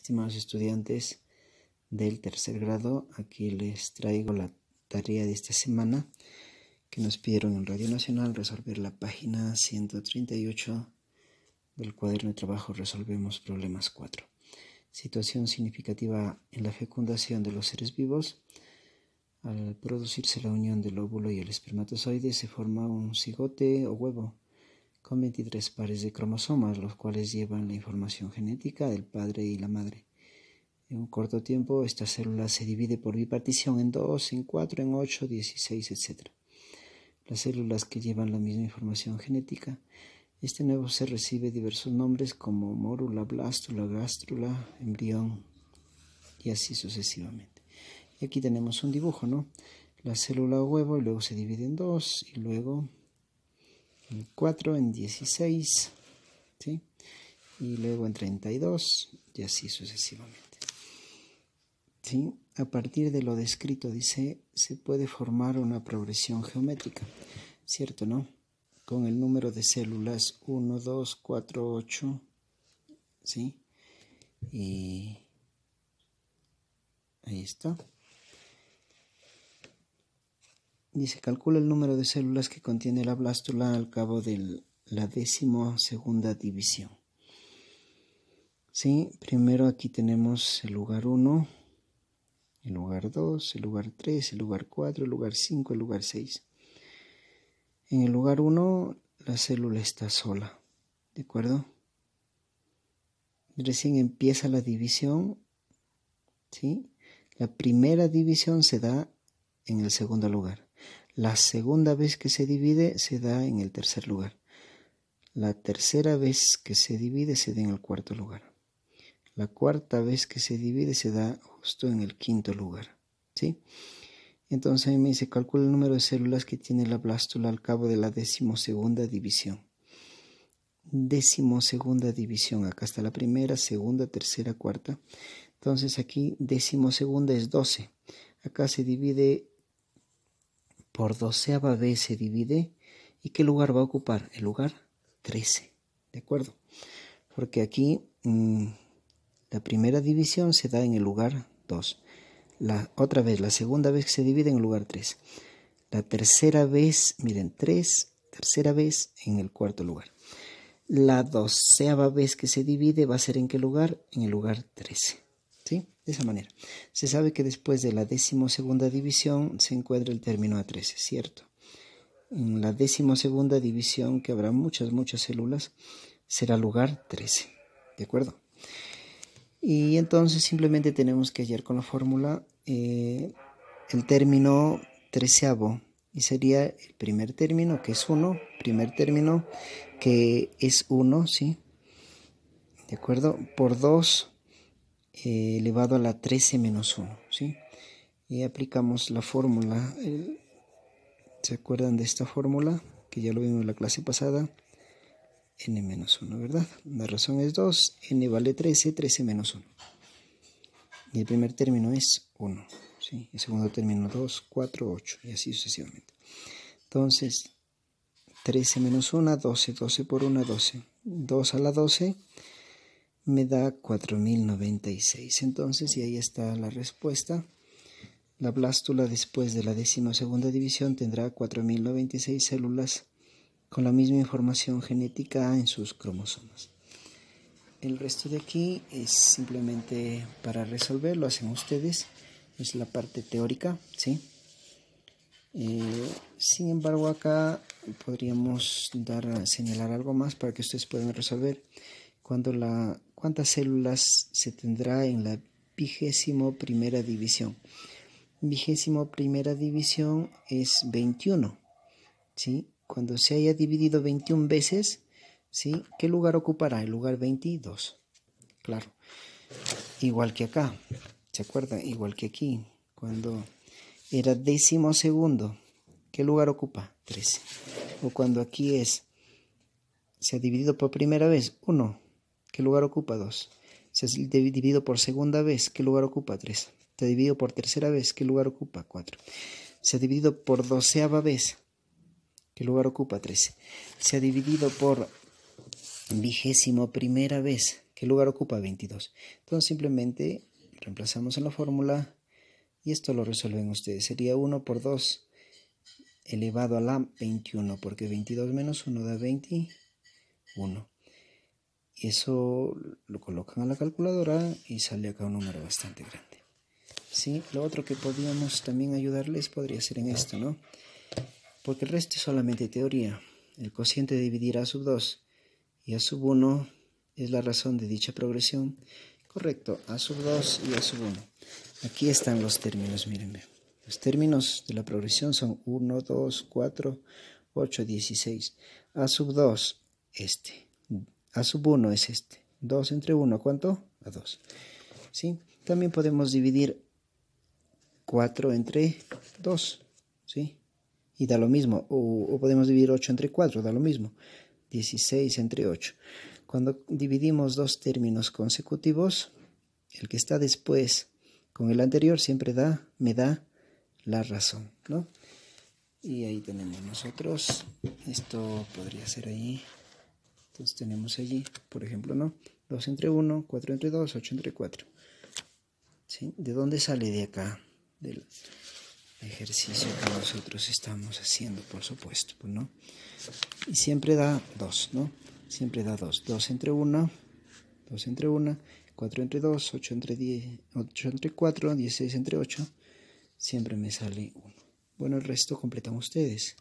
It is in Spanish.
Estimados estudiantes del tercer grado, aquí les traigo la tarea de esta semana que nos pidieron en Radio Nacional resolver la página 138 del cuaderno de trabajo Resolvemos Problemas 4. Situación significativa en la fecundación de los seres vivos. Al producirse la unión del óvulo y el espermatozoide se forma un cigote o huevo con 23 pares de cromosomas, los cuales llevan la información genética del padre y la madre. En un corto tiempo, esta célula se divide por bipartición en 2, en 4, en 8, 16, etc. Las células que llevan la misma información genética, este nuevo ser recibe diversos nombres como mórula, blástula, gástrula, embrión y así sucesivamente. Y aquí tenemos un dibujo, ¿no? La célula o huevo, y luego se divide en 2, y luego en 4, en 16, ¿sí? Y luego en 32, y así sucesivamente. ¿Sí? A partir de lo descrito, dice, se puede formar una progresión geométrica, ¿cierto, no? Con el número de células 1, 2, 4, 8, ¿sí? Y ahí está. Dice, calcula el número de células que contiene la blástula al cabo de la 12ª división. ¿Sí? Primero aquí tenemos el lugar 1, el lugar 2, el lugar 3, el lugar 4, el lugar 5, el lugar 6. En el lugar 1 la célula está sola, ¿de acuerdo? Recién empieza la división, ¿sí? La primera división se da en el segundo lugar. La segunda vez que se divide se da en el tercer lugar. La tercera vez que se divide se da en el cuarto lugar. La cuarta vez que se divide se da justo en el quinto lugar, ¿sí? Entonces me dice, calcula el número de células que tiene la blástula al cabo de la 12ª división. 12ª división, acá está la primera, segunda, tercera, cuarta. Entonces aquí 12ª es 12. Acá se divide por 12ª vez se divide. ¿Y qué lugar va a ocupar? El lugar 13, ¿de acuerdo? Porque aquí la primera división se da en el lugar 2. Otra vez, la segunda vez que se divide en el lugar 3. La tercera vez, miren, 3, tercera vez en el cuarto lugar. La 12ª vez que se divide va a ser ¿en qué lugar? En el lugar 13. ¿Sí? De esa manera. Se sabe que después de la 12ª división se encuentra el término A13, ¿cierto? En la 12ª división, que habrá muchas células, será lugar 13. ¿De acuerdo? Y entonces simplemente tenemos que hallar con la fórmula el término 13avo. Y sería el primer término, que es 1. Primer término, que es 1, ¿sí? ¿De acuerdo? Por 2 elevado a la 13 menos 1, ¿sí? Y aplicamos la fórmula. ¿Se acuerdan de esta fórmula? Que ya lo vimos en la clase pasada. N menos 1, ¿verdad? La razón es 2. N vale 13, 13 menos 1. Y el primer término es 1. ¿Sí? El segundo término 2, 4, 8. Y así sucesivamente. Entonces, 13 menos 1, 12. 12 por 1, 12. 2 a la 12 me da 4096. Entonces, y ahí está la respuesta. La blástula después de la 12ª división tendrá 4096 células con la misma información genética en sus cromosomas. El resto de aquí es simplemente para resolver, lo hacen ustedes, es la parte teórica, ¿sí? Sin embargo, acá podríamos señalar algo más para que ustedes puedan resolver. ¿Cuántas células se tendrá en la 21ª división? 21ª división es 21, ¿sí? Cuando se haya dividido 21 veces, ¿sí? ¿Qué lugar ocupará? El lugar 22. Claro. Igual que acá. ¿Se acuerdan? Igual que aquí. Cuando era 12º, ¿qué lugar ocupa? 13. O cuando aquí se ha dividido por primera vez, 1. ¿Qué lugar ocupa? 2. Se ha dividido por segunda vez, ¿qué lugar ocupa? 3. Se ha dividido por tercera vez, ¿qué lugar ocupa? 4. Se ha dividido por 12ª vez, ¿qué lugar ocupa? 13. Se ha dividido por 21ª vez. ¿Qué lugar ocupa? 22. Entonces simplemente reemplazamos en la fórmula y esto lo resuelven ustedes. Sería 1 por 2 elevado a la 21, porque 22 menos 1 da 21. Y eso lo colocan a la calculadora y sale acá un número bastante grande. Sí, lo otro que podríamos también ayudarles podría ser en esto, ¿no? Porque el resto es solamente teoría. El cociente de dividir a sub 2 y a sub 1 es la razón de dicha progresión. Correcto, a sub 2 y a sub 1. Aquí están los términos, mírenme. Los términos de la progresión son 1, 2, 4, 8, 16. A sub 2, este. A sub 1 es este. 2 entre 1, ¿cuánto? A 2. ¿Sí? También podemos dividir 4 entre 2, ¿sí? Y da lo mismo. O podemos dividir 8 entre 4, da lo mismo. 16 entre 8. Cuando dividimos dos términos consecutivos, el que está después con el anterior siempre me da la razón, ¿no? Y ahí tenemos nosotros. Esto podría ser ahí. Entonces tenemos allí, por ejemplo, ¿no? 2 entre 1, 4 entre 2, 8 entre 4. ¿Sí? ¿De dónde sale? De acá, del ejercicio que nosotros estamos haciendo, por supuesto, pues, ¿no? Y siempre da 2, ¿no? Siempre da 2. 2 entre 1, 2 entre 1, 4 entre 2, 8 entre 10, 8 entre 4, 16 entre 8. Siempre me sale 1. Bueno, el resto completan ustedes.